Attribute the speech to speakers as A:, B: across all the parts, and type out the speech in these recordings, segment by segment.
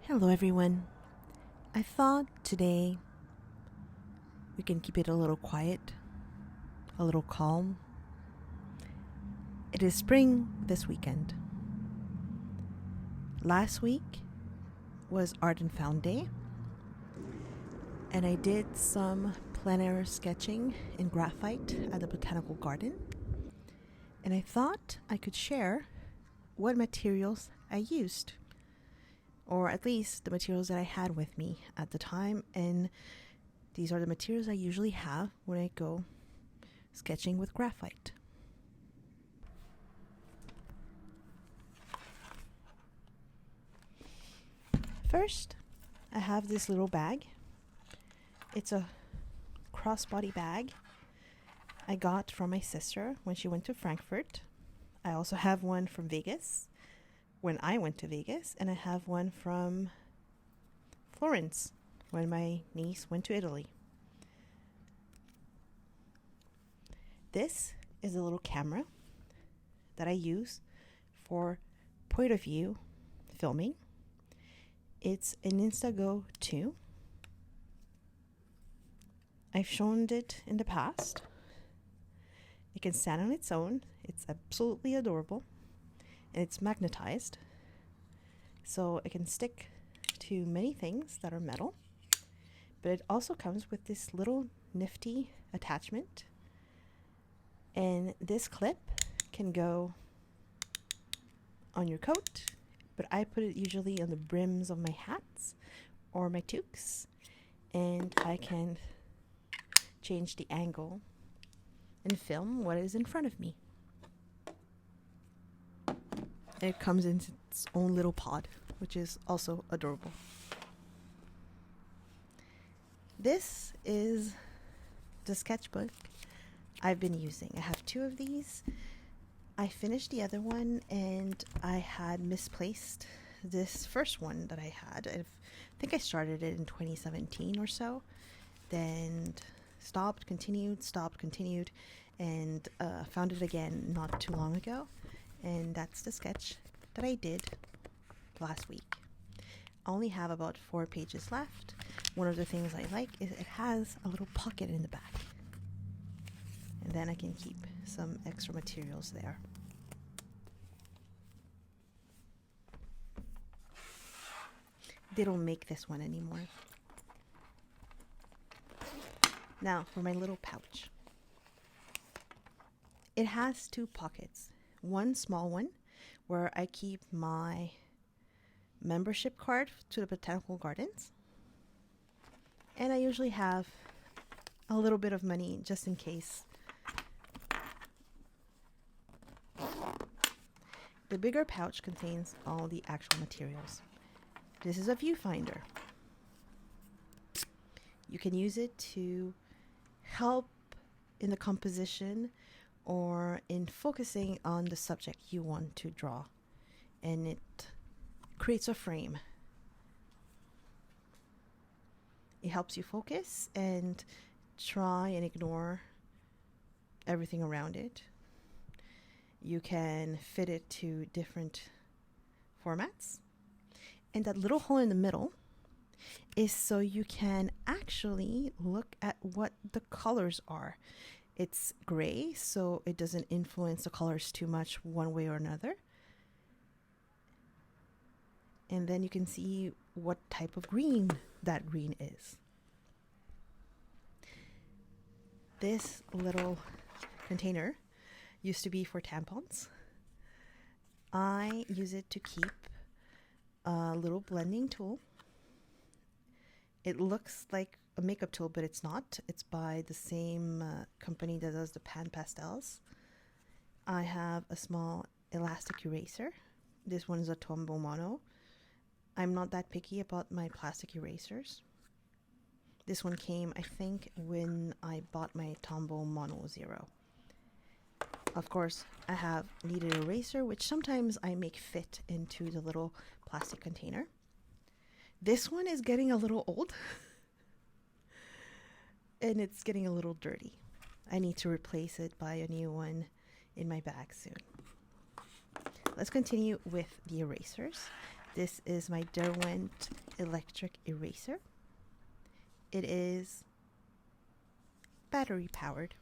A: Hello everyone. I thought today we can keep it a little quiet, a little calm. It is spring this weekend. Last week was Art and Found Day, and I did some plein air sketching in graphite at the botanical garden. And I thought I could share what materials I used, or at least the materials that I had with me at the time. And these are the materials I usually have when I go sketching with graphite. First, I have this little bag. It's a crossbody bag I got from my sister when she went to Frankfurt. I also have one from Vegas when I went to Vegas, and I have one from Florence when my niece went to Italy. This is a little camera that I use for point of view filming. It's an Instago 2. I've shown it in the past. It can stand on its own. It's absolutely adorable. And it's magnetized. So it can stick to many things that are metal. But it also comes with this little nifty attachment. And this clip can go on your coat, but I put it usually on the brims of my hats or my toques, and I can change the angle and film what is in front of me. It comes in its own little pod, which is also adorable. This is the sketchbook I've been using. I have 2 of these. I finished the other one, and I had misplaced this first one that I had. I think I started it in 2017 or so, then stopped, continued, and found it again not too long ago. And that's the sketch that I did last week. I only have about 4 pages left. One of the things I like is it has a little pocket in the back. And then I can keep some extra materials there. They don't make this one anymore. Now for my little pouch. It has 2 pockets. One small one where I keep my membership card to the botanical gardens. And I usually have a little bit of money just in case. The bigger pouch contains all the actual materials. This is a viewfinder. You can use it to help in the composition or in focusing on the subject you want to draw. And it creates a frame. It helps you focus and try and ignore everything around it. You can fit it to different formats. And that little hole in the middle is so you can actually look at what the colors are. It's gray, so it doesn't influence the colors too much one way or another. And then you can see what type of green that green is. This little container used to be for tampons. I use it to keep a little blending tool. It looks like a makeup tool, but it's not. It's by the same company that does the pan pastels. I have a small elastic eraser. This one is a Tombow mono. I'm not that picky about my plastic erasers. This one came, I think, when I bought my Tombow Mono Zero. Of course, I have Kneaded eraser, which sometimes I make fit into the little plastic container. This one is getting a little old and it's getting a little dirty. I need to replace it by a new one in my bag soon. Let's continue with the erasers. This is my Derwent electric eraser. It is battery powered.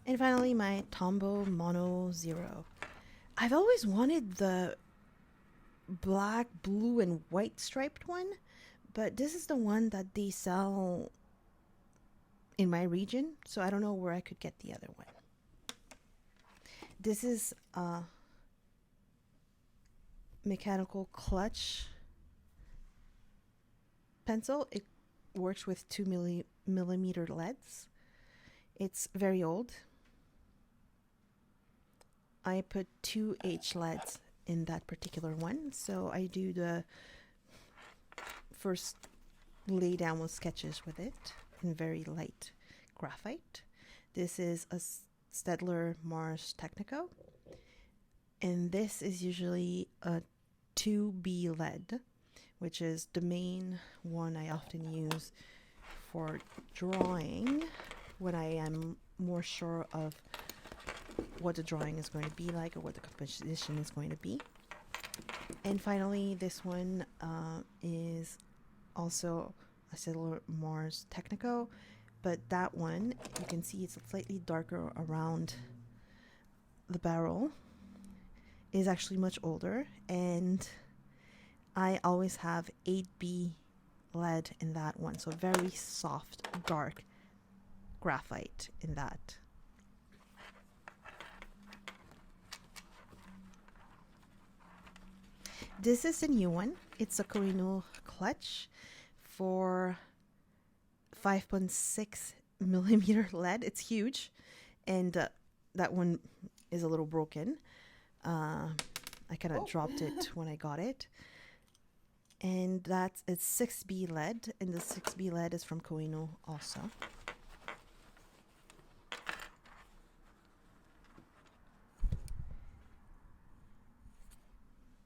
A: And finally, my Tombow Mono Zero. I've always wanted the black, blue, and white striped one, but this is the one that they sell in my region, so I don't know where I could get the other one. This is a mechanical clutch pencil. It works with 2mm leads. It's very old. I put 2H leads in that particular one, so I do the first lay down with sketches with it in very light graphite. This is a Staedtlerr Mars Technico, and this is usually a 2B lead, which is the main one I often use for drawing when I am more sure of what the drawing is going to be like or what the composition is going to be. And finally, this one is also a Staedtlerr Mars Technico, but that one, you can see it's slightly darker around the barrel, is actually much older, and I always have 8B lead in that one, so very soft, dark graphite in that. This is a new one. It's a Koh-i-Noor clutch for 5.6mm lead. It's huge, and that one is a little broken. I kind of dropped it when I got it. And it's 6B lead, and the 6B lead is from Koh-i-Noor also.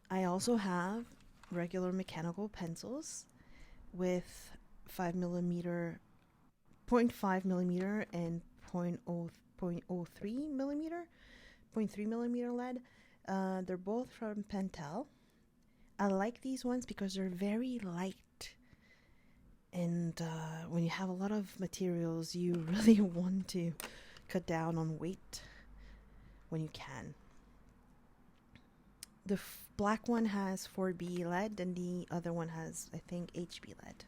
A: I also have regular mechanical pencils with 5mm, 0.5mm and 0.3mm lead. They're both from Pentel. I like these ones because they're very light, and when you have a lot of materials, you really want to cut down on weight when you can. The black one has 4B lead, and the other one has, I think, HB lead.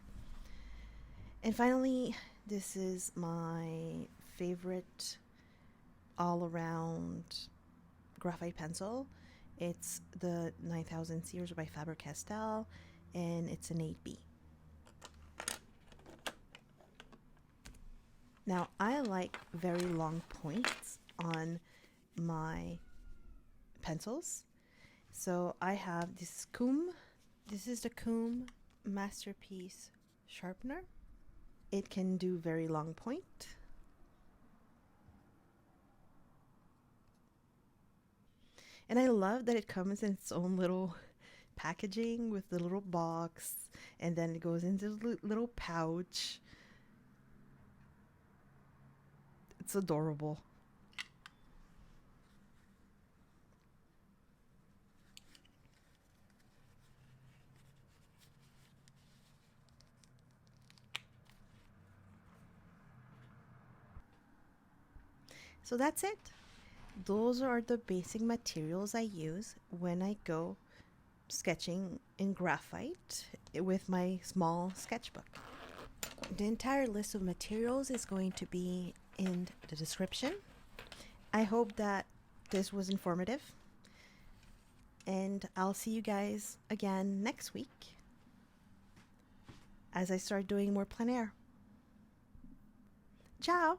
A: And finally, this is my favorite all-around graphite pencil. It's the 9000 series by Faber Castell, and it's an 8B. Now, I like very long points on my pencils. So I have this comb. This is the comb Masterpiece Sharpener. It can do very long point. And I love that it comes in its own little packaging with the little box, and then it goes into the little pouch. It's adorable. So that's it. Those are the basic materials I use when I go sketching in graphite with my small sketchbook. The entire list of materials is going to be in the description. I hope that this was informative, and I'll see you guys again next week as I start doing more plein air. Ciao!